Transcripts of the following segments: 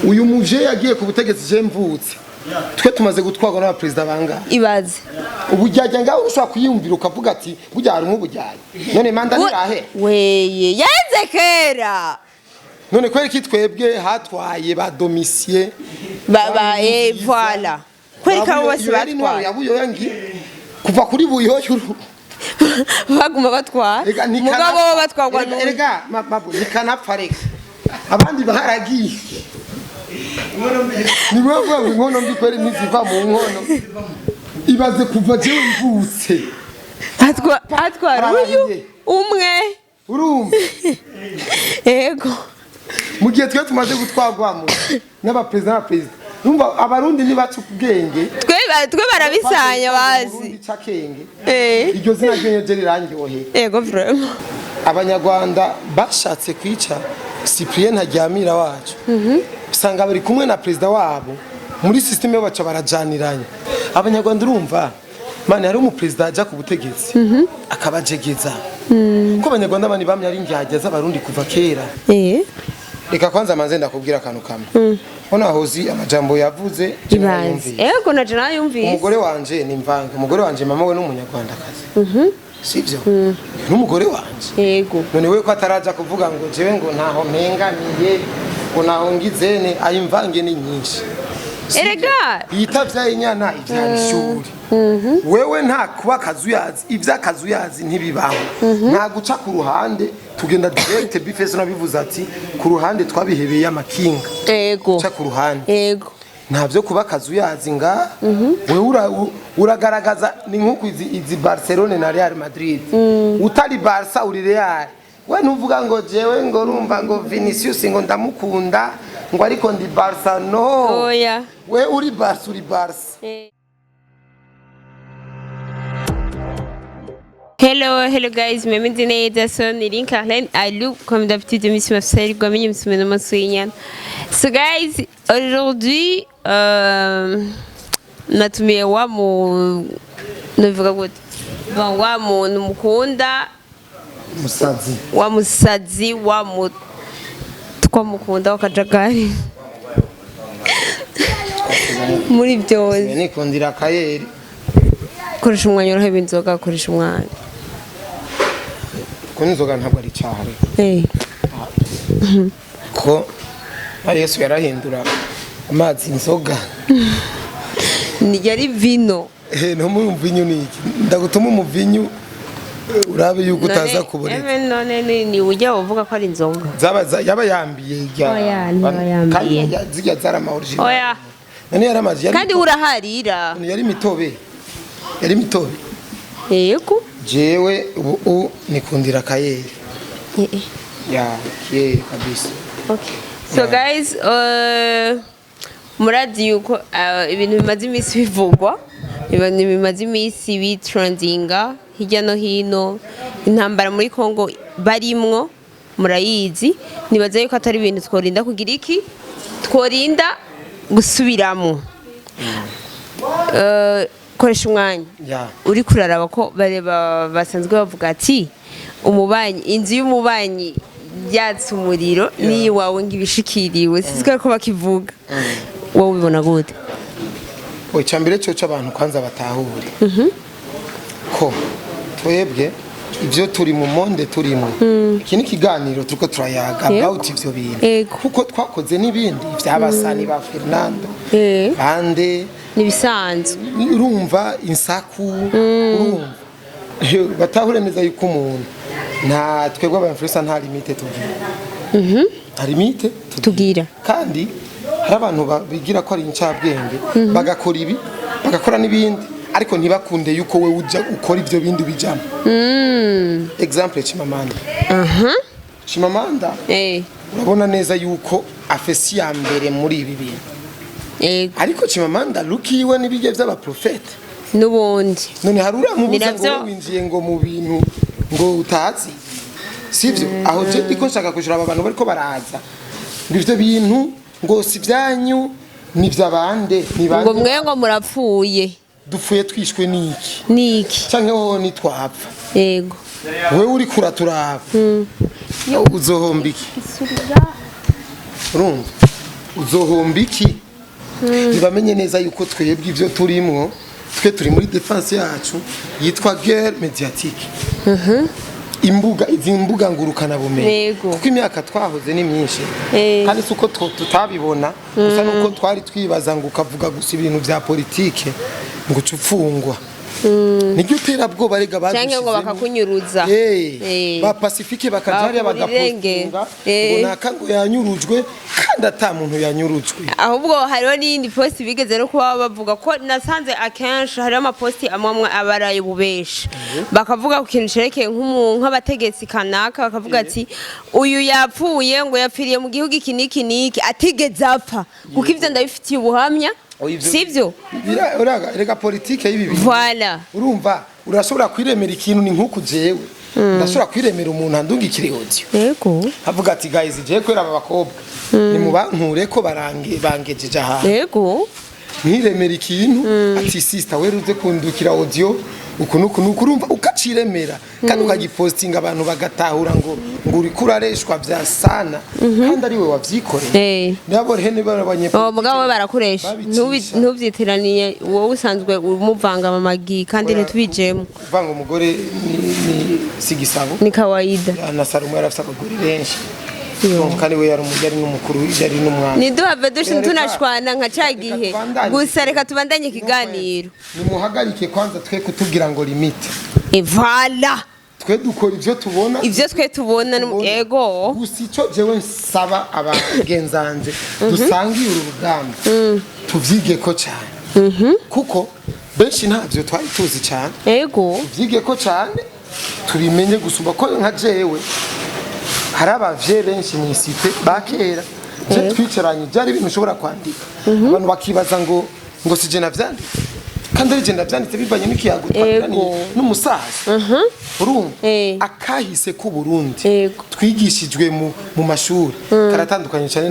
uyu muje yagiye ku butegetsi je mvutse twe tumaze gutwarwa n'aba president banga ibaze ubu jyajya ngaho ushobora kuyumvira ukavuga ati burya hari nk'ubujyanye none manda nirahe weye yenze kera none kweri kitwebwe hatwaye ba domicier baba voilà kweri kabo bose batwaye yabuyo yangi kuva kuri buyoyo baguma batwara mugabo batwarwa erega mabu nikanapfa reka abandi baharagiye ni wewe inkono mbi kweri niziva mu nkono ibaze kuva je mvutse atwara uyu umwe urumva ego mu gihe twe tumaze gutwarwamo n'abapresident numva abarundi nibacu kubwenge twe barabisanya bazi iryo zina ryenyeje rirangiyohe ego vraiment abanyarwanda bashatse kwica Cyprien Ntaryamira wacu usanga bari kumwe na president wabo muri systeme baca barajaniranye abanyarwanda urumva mane hari umupresident aja ku butegetsi akabajegeza ko abanyarwanda bani bamye ari njyajya abarundi kuva kera reka kwanza manze ndakubwira akantu kamwe ona hozi amajambo yavuze ibanze ego naje nayumvise umugore wanje ni mvange umugore wanje mama we n'umunyarwandakazi sivyo n'umugore wanje yego none we ko ataraja kuvuga ngo jewe ngo ntaho mpenganiye ngo naho ngizene ayimvange ni nyinshi erega yitavya inyana ivyari ishuri wewe nta kuba kazuyazi ivyakazuyazi ntibibaho nta guca ku ruhande tugenda direct bifeso nabivuze ati ku ruhande twabihebeye amakinga yego cha ku ruhande yego ntavyo kuba kazuyazi nga wewe uragaragaza ni nkuko izi Barcelona na Real Madrid utari Barca uri Real we ntuvuga ngo jewe ngo rumva ngo Vinicius ngo ndamukunda ngo ariko ndi Barca no oya we uri Barca uri Barca Hello guys, mimi ndine Edison Link Arlen Alou comme d'habitude émission officielle comme une semaine de So guys, aujourd'hui natumiye wa mu novuga gute bon wa mu mukunda musazi wa musazi wa mu twamukunda wakajagari muri byose nikundira kayeri koresha umwanya urahe inzoga koresha umwanya ko inzoga ntabwo ari cyahare ko Yesu yarahindura amazi inzoga ni yari vino no mu vinyo niki ndagutuma mu vinyo urabe yuko utaza kuboreza none ni ujya uvuga ko ari inzoga yaba yambiye oya yambiye zijya zara ma original oya nani yaramazi kandi uraharira yari mitobe yego jewe ubu nikundira kayeri ya kiyeri kabisa okay so guys muradi yuko ibintu bimaze iminsi bivugwa ibintu bimaze iminsi bitrendinga hirya no hino intambara muri Kongo barimwo murayizi nibaza yuko atari ibintu tworinda kugira iki tworinda gusubiramo koresha umwanya uri kuraraba ko bareba basanzwe bavuga ati umubanyi inzu y'umubanyi yatse umuriro ni wawe ngibishikiriwe sizwe ko bakivuga wowe ubibona gute cyambere cyo cy'abantu kwanza batahure ko twebwe ibyo turi mu monde turimo iki ni kiganiro turiko turayaga about ivyo bintu kuko twakoze nibindi vy'abasani ba Fernando bande nibisanzwe urumva insaku urumva batahure neza yuko umuntu nta twebwe abafrisa nta limite tugira nta limite tugira kandi hari abantu bigira ko ari incabwenge bagakora ibi bagakora nibindi ariko ntibakunde yuko we uja ukora ivyo bindi bijamo example Chimamanda Chimamanda urabona neza yuko afesi ya mbere muri ibi bintu ariko Chimamanda lukiwe nibige vy'abaprofete nubundi none harura mubuza ngo winjiye ngo mu bintu ngo utazi sivyo aho je ndiko nshaka kushira abantu bariko baraza ngivyo bintu ngo sivyanyu ni vy'abande ni bande ngo mwe ngo murapfuye dupfuye twishwe niki canke ho ni twapfa yego wewe uri kuraturaba uzohombiki urumva uzohomba iki ntibamenye neza yuko twebwe ibyo turimwo twe turi muri defense yacu yitwa guerre médiatique izi mbuga ngurukana bumenyi kuko imyaka twahoze ni myinshi kandi suko tutabibona gusa nuko twari twibaza ngo ukavuga gusa ibintu vya politike ngo cupfungwa niryo terabwoba rega cyangwa ngo bakakunyuruza ba pacifique bakajari bagapostinga ngo naka ngo yanyurujwe kandi ata muntu yanyurujwe ahubwo hariho n'indi post bigeze no kuba bavuga ko nasanze akenshi hariho amaposti amwe abaraye bubesha bakavuga ku kintu cerekeye nk'abategetsi kanaka bakavuga ati uyu yapfuye ngo yapfiriye mu gihugu iki niki atigeze apfa kuko ivyo ndabifitiye ubuhamya sivyo rega politike y'ibi bintu voilà urumva urashobora kwiremera ikintu ni nkuko jewe ndashobora kwiremera umuntu andungikire audio yego avuga ati guys je kwera aba bakobwa ni mubankure ko bangejeje aha yego ntiremera ikintu ati sister weruze kundukira audio ukuntu urumva ukaciremera kandi ukagipostinga abantu bagatahura ngo uri kurareshwa bya sana kandi ari we wavyikoreye nabo rehene barabanye mugabo barakoresha ntubyitiraniye wowe usanzwe umuvanga amagi kandi ntitubijemo vanga umugore ni sigisabo ni kawaida na Salomo yarafite abagore benshi kandi we yari umugari n'umukuru yari n'umwana niduhave tunashwana nka cagihe gusa reka tubandanye kiganiro nimuhagarike kwanza twe kutubwira ngo limite voilà twe dukora ivyo twe tubona ego gusa ico jewe nsaba abagenzanje dusangiye urugamba tuvyige ko cyane kuko benshi ntavyo twari tuzi cyane ego tuvyige ko cyane tubimenye gusumba ko nka jewe hari abavye benshi mu isite bakera je twicaranye byari ibintu ushobora kwandika abantu bakibaza ngo sije navyanditse kandi ari je navyanditse bivanye n'ikiyago twagiraniye n'umusaza urumva akahise ku Burundi twigishijwe mu mashuri karatandukanye cyane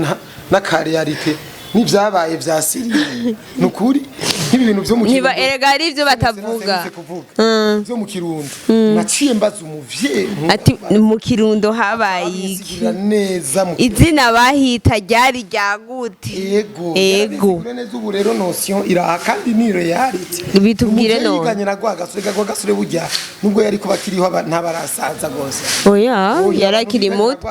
na realite n'ibyabaye vya Syria nukuri nk'ibintu byo mu Kirundo erega ari ivyo batavuga byo mu Kirundo naciye mbaza umuvyeyi ati mu Kirundo habaye iki neza mu izina bahita ryari ryagute ego neza ubu rero notion iraha kandi ni reality bitubwire no yiganye na Rwagasore burya nubwo yari kuba kiriho ntabarasaza gose oya yarakiri muto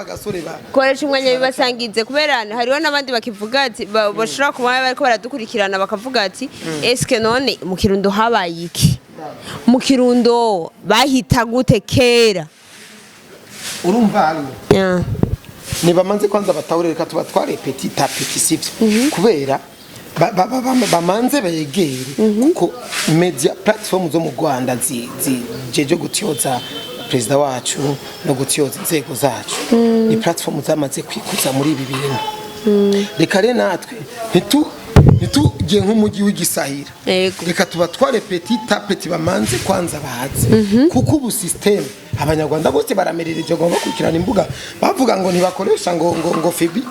koresha umwanya bibasangize kubera hariho nabandi bakivuga ati bashobora kuba bariko baradukurikirana bakavuga ati eske none mu Kirundo habaye iki mu Kirundo bahita gute kera urumva nibamanze kwanza batahureka tuba tware petit à petit sivyo kubera bamanze begere kuko media platform zo mu Rwanda jeje gutyoza president wacu no gutyoza inzego zacu ni platform zamaze kwikuza muri ibi bintu reka rero natwe ntitugiye nk'umujyi w'igisahira reka tuba tware petit à petit bamanze kwanza bahaze kuko ubu system abanyarwanda bose baramerereje ngo bakurikirana imbuga bavuga ngo ntibakoresha ngo Fibi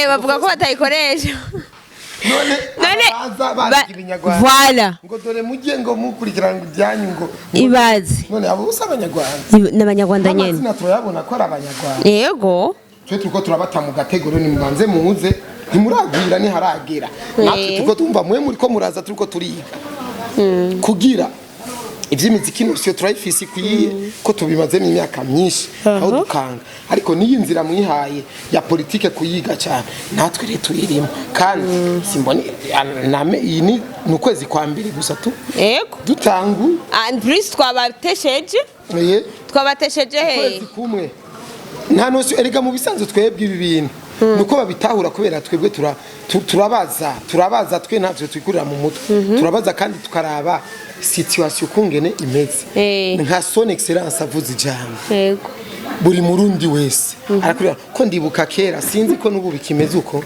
bavuga ko batayikoresha none voilà ngo dore mujye ngo mukurikirana ibyanyu ngo ibaze none abo bose abanyarwanda n'abanyarwanda nyene amazina turayabona ko ari abanyarwanda yego twe turiko turabata mu gategoro ni mubanze muze ntimuragwira ntiharagera natwe turiko tumva mwe muriko muraza turiko turiga kugira ivy'imiziki nose turayifisi kwiye ko tubimazemo imyaka myinshi aho dukanga ariko niyi nzira mwihaye ya politike kuyiga cyane natwe rero tuyirimo kandi simboni iyi ni ukwezi kwa mbere gusa yego dutangu and please twabatesheje he ukwezi kumwe nta nose erega mu bisanzwe twebwe ibi bintu nuko babitahura kubera twebwe turabaza twe ntavyo twikurira mu mutwe turabaza kandi tukaraba situation kungene imeze nka son excellence avuze ijambo yego buri murundi wese arakurira ko ndibuka kera sinzi ko nubu bikimeze uko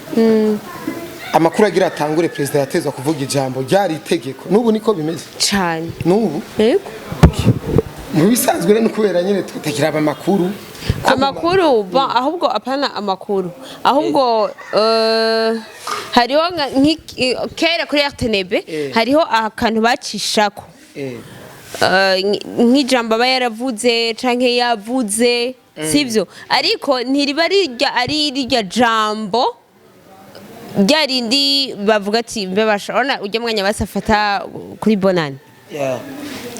amakuru agira atangure president yatezwa kuvuga ijambo ryari itegeko nubu niko bimeze cyane nubu yego mu bisanzwe rero kubera nyene tutagira amakuru ahubwo apana amakuru ahubwo hariho kera kuri RTNB hariho akantu bacishako nk'ijambo aba yaravuze canke yavuze sivyo ariko ntiriba ari irya jambo ryarindi bavuga ati mbe bashobora ujya mwanya basafata kuri bonani Yeah.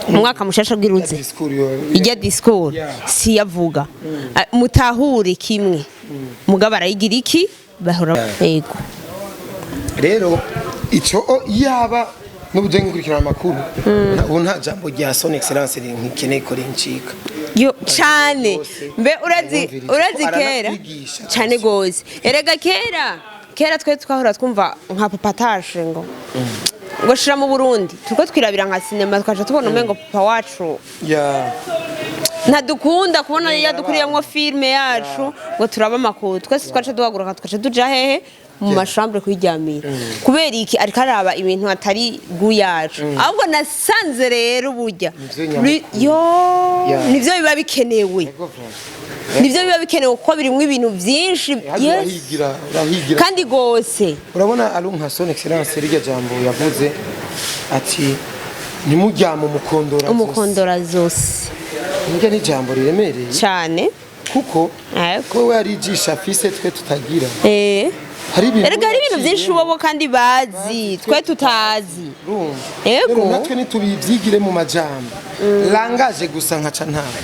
umwaka mushasha bw'iruze Discours yo. ijya discours si yavuga mutahure kimwe mugabo arayigira iki bahora yego Rero ico yaba n'ubuje ngikurikirana amakuru ubu nta jambo rya son excellence nkikeneye ko rincika yo cyane mbe urazi kera cyane gose erega kera twe twahora twumva nka papatage ngo shira mu Burundi tuko twirabira nka cinema twaje tubona umengo papa wacu ntadukunda kubona yadukuriyamwo filme yacu ngo turaba amakuru twese twaje duhaguruka twaje tuja hehe mu mashambre kwiryamira kubera iki ariko araba ibintu atari guyacu ahubwo nasanze rero burya nivyo biba bikenewe nivyo biba bikenewe kuko birimwo ibintu vyinshi kandi gose urabona ari nka son excellence rirya jambo yavuze ati nimuryama umukondora zose nige ni jambo riremereye cyane kuko wewe arigisha fise twe tutagira hari ibintu byinshi wobo kandi bazi twe tutazi yego natwe nitubivyigire mu majambo langaje gusa nkaca ntawe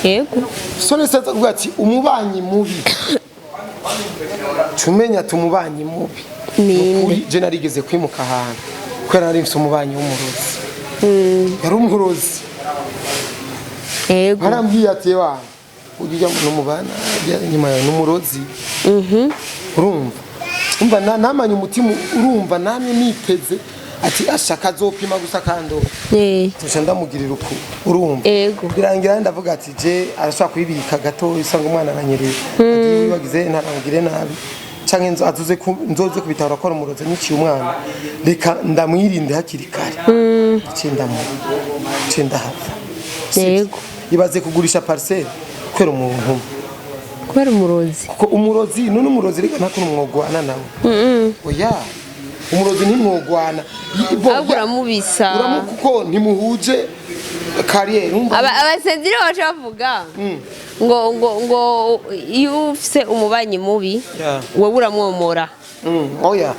yego sone sasa kuvuga ati umubanyi mubi cumenya tumubanyi mubi nukuri je narigeze kwimuka ahantu kwera nari mfise umubanyi w'umurozi yari umurozi yego arambwiye ati wa ujya n'umubana nyuma ya n'umurozi urumva umva namanye umutima urumva namye niteze ati ashaka azopima gusa kando tusha ndamugirira uko urumva birangira ndavuga ati je arashaka kuyibika gato isanga umwana aranyereye ati wibagize ntaramugire nabi canke nzoze kubitara akora umurozi nyiciye umwana reka ndamwirinde hakiri kare cenda hava yego ibaze kugurisha parcelle kwera umuntu kwera umurozi kuko umurozi none umurozi reka nta kuntu mwogwana nawe oya umurozi ntimwogwana uramubisa kuko ntimuhuje kariyeri abasenzire bacu bavuga ngo iyo ufise umubanyi mubi wowe uramwomora oya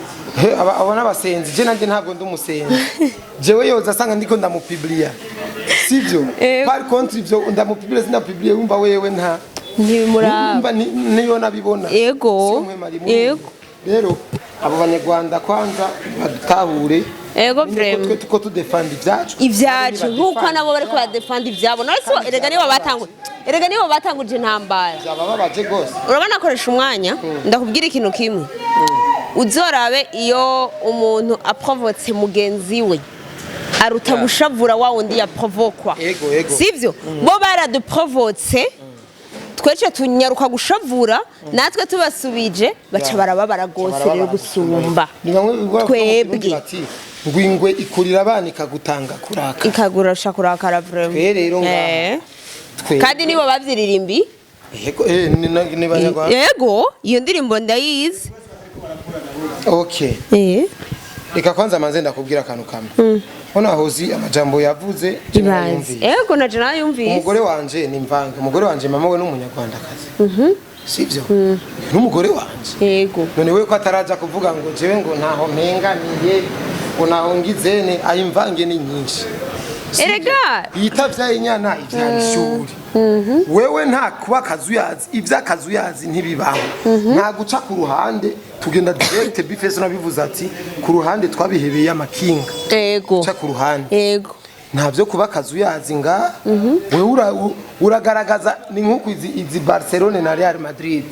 abona abasenzi je nanje ntabwo ndi umusenzi jewe yoza asanga ndiko ndamupublia sivyo par contre ivyo ndamupublia sinapublia wumva wewe nta ntibimuraba niyo nabibona yego rero abo banyarwanda kwanza badutahure ego vrema tuko tudefend ivyacu nkuko nabo bariko badefend ivyabo nase erega nibo batanguje intambara bababaje gose urabona akoresha umwanya ndakubwira ikintu kimwe uzorabe iyo umuntu aprovotse mugenzi we aruta gushavura wa wundi yaprovokwa sivyo bo baraduprovotse twece tunyaruka gushavura natwe tubasubije baca barababara gose rero gusumba twebwe ngwingwe ikurira abana ikagutanga kuraka ikagurasha kurakara vraiment rero kandi nibo bavyiririmbi yego iyo ndirimbo ndayizi okay reka kwanza manze ndakubwira akantu kamwe Ona hozi amajambo yavuze yego naje nayumvise umugore wanje ni mvange umugore wanje mama we n'umunyarwanda kazi sivyo n'umugore wanje yego none we ko ataraja kuvuga ngo jewe ngo ntaho mpenganiye ngo naho ngizene ayimvange ni nyinshi erega yitavya inyana ivyarishuri wewe nta kuba kazuyazi ivyakazuyazi ntibibaho nta guca ku ruhande tugenda direct bifeso nabivuze ati ku ruhande twabihebeye amakinga yego cha ku ruhande yego ntavyo kuba kazuyazi nga wewe uragaragaza ni nkuko izi Barcelona na Real Madrid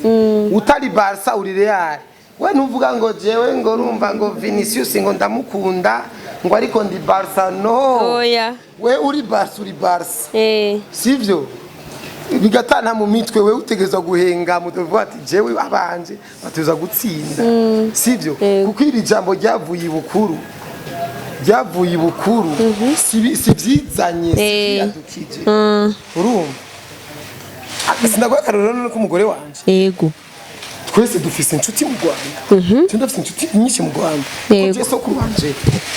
utari Barca uri Real we ntuvuga ngo jewe ngo urumva ngo Vinicius ngo ndamukunda ngo ariko ndi Barca no oya we uri Barca sivyo bigatana mu mitwe we utegezwa guhenga mutuvuga ati jewe abanje bateza gutsinda sivyo kuko iri jambo ryavuye ibukuru sivyizanye siyadukije urumva sindagwa karoro no ku mugore wanje yego twese dufise inshuti mu Rwanda tunda dufise inshuti nyinshi mu Rwanda ko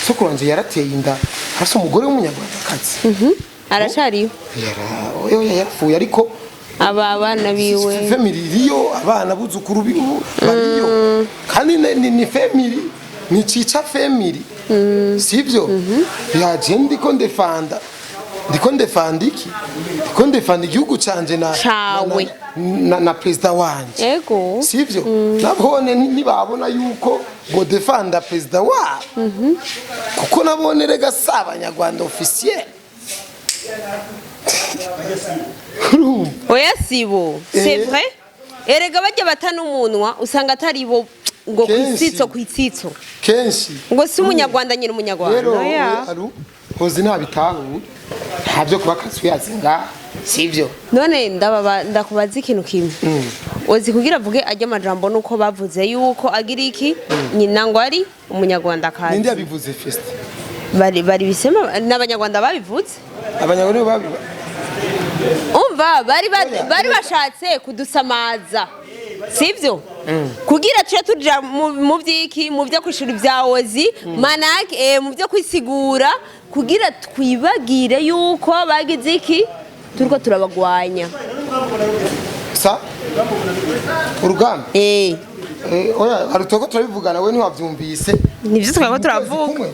soko wanje yarateye inda hasi umugore w'umunyarwanda kazi arashariyo yarapfuye ariko abana biwe family iriyo abana buzukuru biwe bariyo kandi ni family ni cica family sivyo yaje ndiko ndefanda iki ndiko ndefanda igihugu canje na president wanje yego sivyo nabone nibabona yuko ngo defanda president wa kuko nabone rega sabanyarwanda officiel oya sibo c'est vrai erega bajya batana umunwa usanga atari bo ngo kwitsitso kenshi ngo si umunyarwanda nyine umunyarwanda rero hozi ntabitahu ntabyo kuba kaswiyazi nga sivyo none ndakubaza ikintu kimwe ozi kugira avuge ajya amajambo nuko bavuze yuko agira iki nyina ngo ari umunyarwanda kazi ninde yabivuze first bari bisema n'abanyarwanda babivuze abanyarwanda umva bari bashatse kudusamaza sivyo kugira cyo tuja mu byiki mu byo kwishura ibyawozi manake mu byo kwisigura kugira twibagire yuko bagize iki turiko turabagwanya sa urugamba oya arutoko turabivugana we ntiwavyumvise nivyo twako turavuga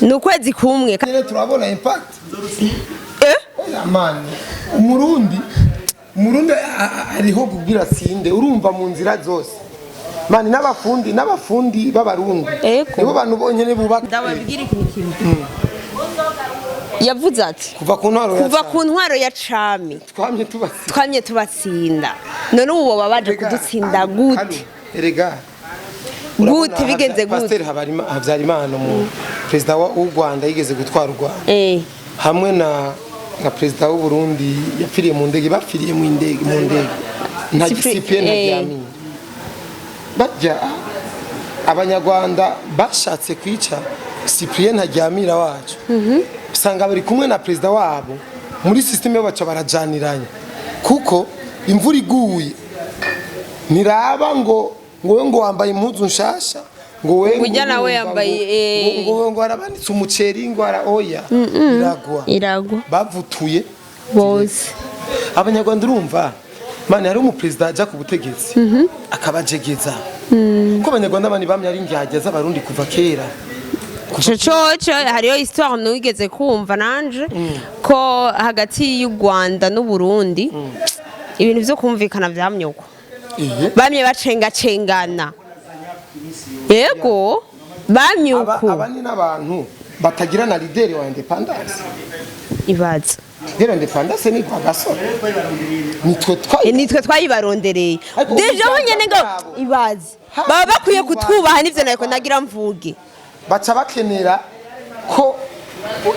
ni ukwezi kumwe kandi turabona impact man umurundi ariho kugira sinde urumva mu nzira zose mani n'abafundi b'abarundi nibo bantu bonyene bubaka ndababwira ikintu kimwe yavuze ati kuva ku ntwaro ya cami twamye tubatsinda none ubu baba baje kudutsinda gute erega gute bigenze gute Pasteur Habyarimana mu president w'u Rwanda yigeze gutwara u Rwanda hamwe na president w'u Burundi yapfiriye mu ndege bapfiriye mu ndege nta discipline byamini bajya abanyarwanda bashatse kwica Cyprien Ntaryamira wacu usanga bari kumwe na president wabo muri systeme baca barajaniranye kuko imvura iguye niraba ngo wambaye impuzu nshasha ngo we nawe yambaye ngo arabanitse umuceri ngo oya iragwa bavutuye bose abanyarwanda urumva mani hari umuperezida ajya ku butegetsi akabajegeza ko abanyarwanda bani bamye ari indyageza abarundi kuva kera coco hariyo histoire nugeze kumva nanje ko hagati y'u Rwanda n'u Burundi ibintu byo kumvikana byamyuko bamye bacengacengana yego bamyuko abani n'abantu batagira na leader wa independence ibaza leader independence ni kwa gasore nitwe twayibarondereye deje nyene ngo ibaza baba bakwiye kutwubaha nivyo nariko nagira mvuge baca bakenera ko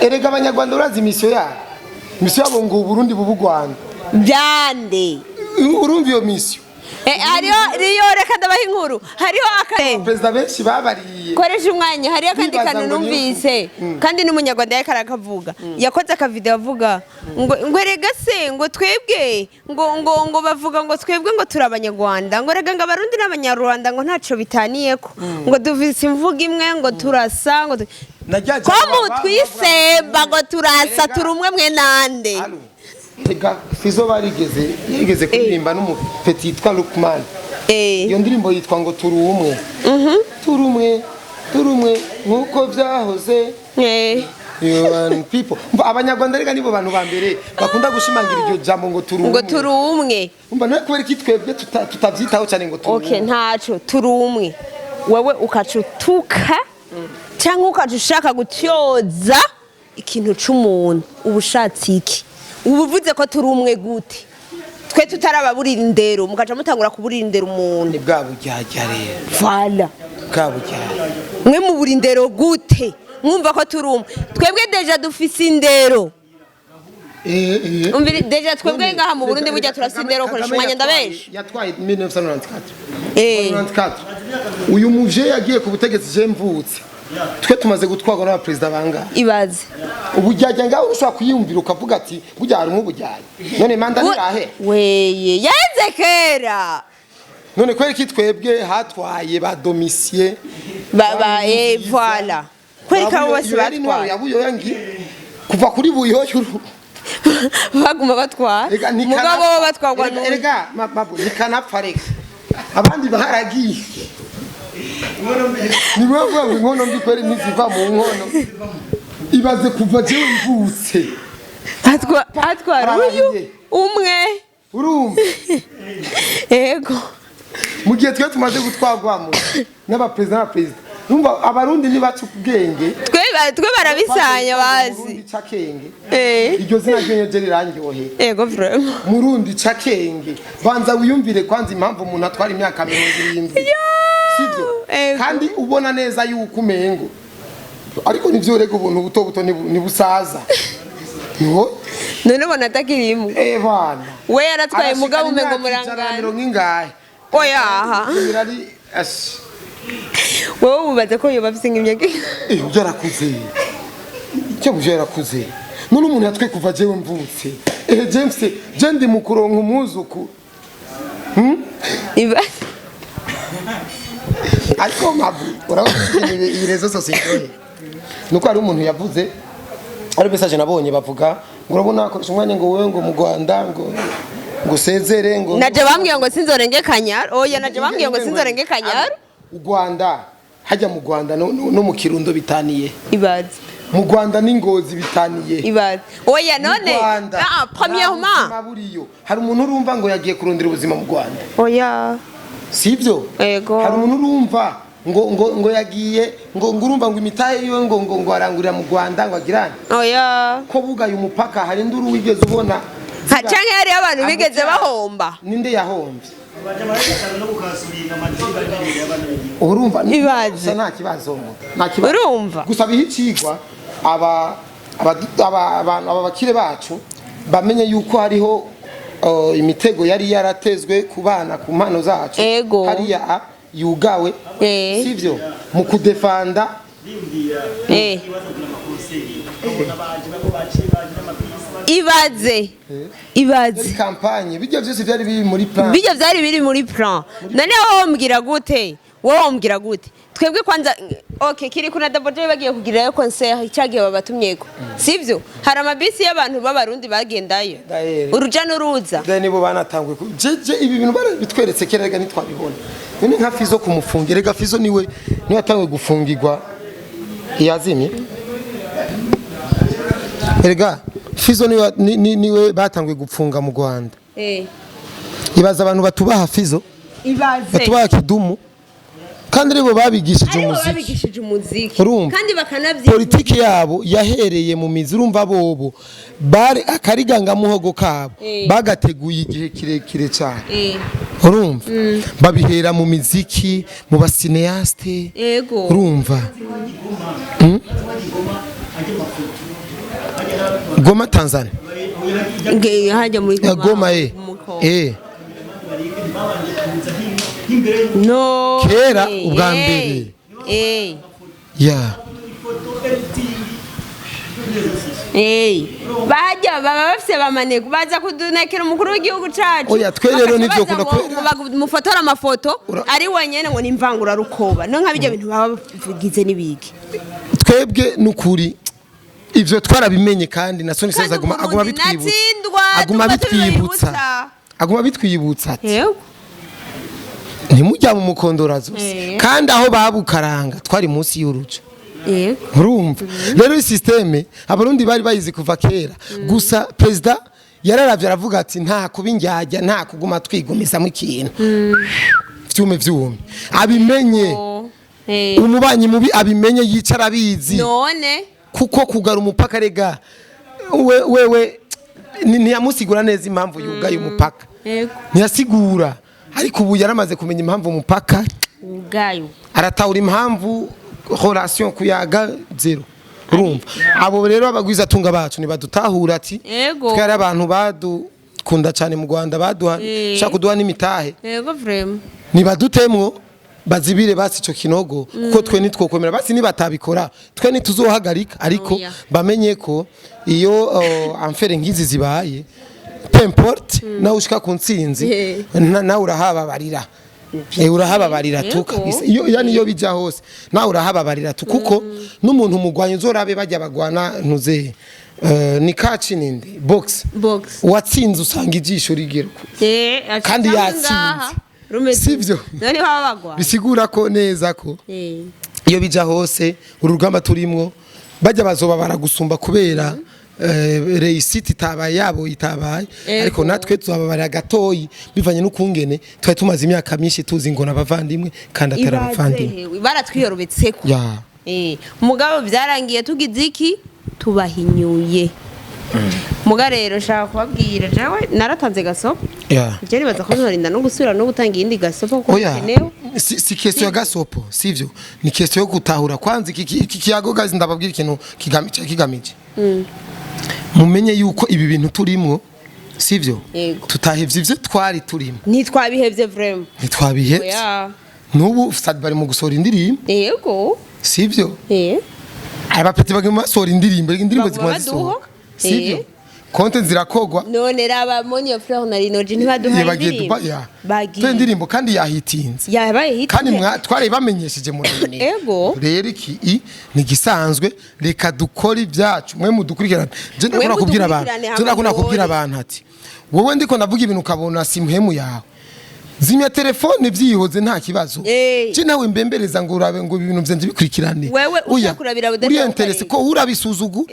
erega abanyarwanda urazi misiyo yabo ngo Burundi bubu Rwanda byande urumva iyo misiyo hariyo reka ndabaha inkuru hariyo perezida benshi babariye koresha umwanya hariyo kandi kantu numvise kandi n'umunyarwanda yariko arakavuga yakoze akavideo avuga ngo rega se ngo twebwe ngo bavuga ngo twebwe ngo turi abanyarwanda ngo rega ngo abarundi n'abanyarwanda ngo ntaco bitaniyeko ngo duvise imvuga imwe ngo turasa ngo ko mutwisemba ngo turasa turi umwe mwe nande Ega Fizo yigeze kuririmba n'umupeti yitwa Lukman. Iyo ndirimbo yitwa ngo turi umwe nkuko byahoze. People abanyarwanda rega nibo bantu ba mbere bakunda gushimangira iryo jambo ngo turi umwe. Umva nawe kubera iki twebwe tutavyitaho cyane ngo turi. Okay ntaco turi umwe. Wewe ukacutuka cyangwa ukajushaka gutyoza ikintu c'umuntu ubushatsi iki ubuvuze ko turi umwe gute twe tutarababurira indero mukaca mutangura kuburira indero umuntu ni bwa bujyajya rero vala bwa bujyajya mwe mu burindero gute mwumva ko turi umwe twebwe deja dufise indero umvira deja twebwe ngaha mu Burundi burya turafise indero koresha umwanya ndabenshi yatwaye 1994 uyu muje yagiye ku butegetsi je mvutse twe tumaze gutwarwa n'abaperezida banga ibaze ubujyajya ngaho ushobora kuyumvira ukavuga ati burya hari umubujyajya none manda nirahe weye yenze kera none kweri ki twebwe hatwaye ba domicier voilà kweri ka bose batwaye yabuyo yangi kuva kuri buyoyo baguma batwara mugabo bo batwarwa erega mabu nikanapfa reka abandi baharagiye niwe ngo inkono mbi kweri niziva mu nkono ibaze kuva jewe mvutse atwara uyu umwe urumva ego mu gihe twe tumaze gutwagwamo n'abaperezida n'abaperezida numva abarundi nibaca ubwenge twe barabisanya bazi cakenge iryo zina ryenyeje rirangiye ego vraiment murundi cakenge banza wiyumvire kwanza impamvu umuntu atwara imyaka 70 sivyo kandi ubona neza yuko umengo ariko nivyo rego ubuntu buto buto nibusaza niho none bona atakirimo bana we yaratwaye mugabo umengo murangana ngingahe oya aha birari wowe ubaza ko yoba afise nk'imyaka byarakuze cyo byarakuze none umuntu yatwe kuva jewe mvutse James je ndi mukuronka umuzuku iba ariko mabu urabona irezo sosiyete nuko ari umuntu yavuze ari message nabonye bavuga ngo urabona akoresha umwanya ngo wewe ngo mu Rwanda ngo sezere ngo naje bambwiye ngo sinzorenge kanyaro oya naje bambwiye ngo sinzorenge kanyaro u Rwanda hajya mu Rwanda no mu Kirundo bitaniye ibaze mu Rwanda n'ingozi bitaniye ibaze oya none premièrement hari umuntu urumva ngo yagiye kurondera ubuzima mu Rwanda oya sivyo ego hari umuntu urumva ngo yagiye ngo urumva ngo imitahe yiwe ngo arangurira mu Rwanda ngo agirane oya ko bugaye umupaka hari nduru wigeze ubona canke hari abantu bigeze bahomba ninde yahombye urumva ibaze nta kibazo urumva gusa bihicigwa aba bakire bacu bamenye yuko hariho imitego yari yaratezwe ku bana ku mpano zacu hariya yugawe sivyo mu kudefanda ibaze kampanye bijya byose byari biri muri plan none wombwira gute twebwe kwanza okay kiri kuna daboje bagiye kugirayo concert cyagiye babatumyeko sivyo hari amabisi y'abantu b'abarundi bagendayo uruja n'uruza nibo banatangwe jeje ibi bintu bitweretse kerega nitwabibona none nka Fizo kumufungira ga Fizo niwe atangwe gufungirwa yazimye erega Fizo niwe batangwe gupfunga mu Rwanda ibaza abantu batubaha Fizo batubaha Kidumu kandi rebo babigishije umuziki kandi bakanavyi politiki yabo yahereye mu mizi urumva bobo bare akariganga muhogo kabo bagateguye igihe kirekire cyane urumva babihera mu miziki mu basineaste urumva Goma Tanzania hajya muri Goma no kera ubwa mbere bajya baba bafise bamaneko baza kudunekera umukuru w'igihugu cacu oya twe rero nivyo kunda mufotora amafoto ari wenyene ngo nimvangura rukoba no nka bijya bintu baba bavugize nibiki twebwe nukuri ivyo twarabimenye kandi na Soni Seza aguma bitwibutsa ati ntimujya mu mukondorazo kandi aho babukaranga twari munsi y'urujo urumva rero systeme abarundi bari bayizi kuva kera gusa president yararavye aravuga ati nta kubinjyajya nta kuguma twigumisa mu kintu vyume abimenye umubanyi mubi abimenye yicara abizi none kuko kugara umupaka rega wewe ntiyamusigura neza impamvu yugaye umupaka ntiyasigura ariko ubu yaramaze kumenya impamvu umupaka ugayo aratahura impamvu relation kuyaga zero urumva abo rero abagwiza tunga bacu nibadutahura ati twari abantu badukunda cyane mu Rwanda baduha shaka kuduha n'imitahe vraiment nibadutemwo bazibire basi ico kinogo kuko twe nitwokomera basi nibatabikora twe nituzohagarika ariko bamenye ko iyo amfere ngizi zibaye pemporte na ushika ku ntsinzi na urahababarira urahababarira tu kabisa iyo yani iyo bija hose nawe urahababarira tu kuko n'umuntu umugwanya uzorabe bajya bagwana ntuze ni kaci ninde box watsinze usanga ijisho rigero kandi yatsinze sivyo none babagwa bisigura ko neza ko iyo bija hose urugamba turimwo bajya bazoba baragusumba kubera reisiti itabaye yabo itabaye ariko natwe tuzababarira gatoyi bivanye n'ukungene twari tumaze imyaka myinshi tuzi ngo nabavandimwe kandi atera abavandimwe baratwiyorobetseko umugabo byarangiye tugize iki tubahinyuye muga rero shaka kubabwira jawe naratanze gasopo je nibaza ko nzorinda no gusubira no gutanga iyindi gasopo ko kenewe si question ya gasopo sivyo ni question yo gutahura kwanza iki kiyago gazi ndababwira ikintu kigamije mumenye yuko ibi bintu turimwo sivyo tutahevye ivyo twari turimo ntitwabihevye vraiment ntitwabihevye nubu sad bari mu gusora indirimbo yego sivyo abapeti bagi mu masora indirimbo zikoma zisohoka sivyo konte zirakogwa none raba monyo frère na rinoje ntibaduha indirimbo bagiye indirimbo kandi yahitinze yabaye hit kandi twari bamenyesheje mu none rero iki ni gisanzwe reka dukora ibyacu mwe mudukurikirana je ndakora kubwira abantu ati wowe ndiko ndavuga ibintu ukabona simhemu yawe zimya telefone vyihoze nta kibazo je nawe mbembereza ngo urabe ngo ibintu byenze bikurikirane wewe ushakurabira budafite uri interesse ko urabisuzugu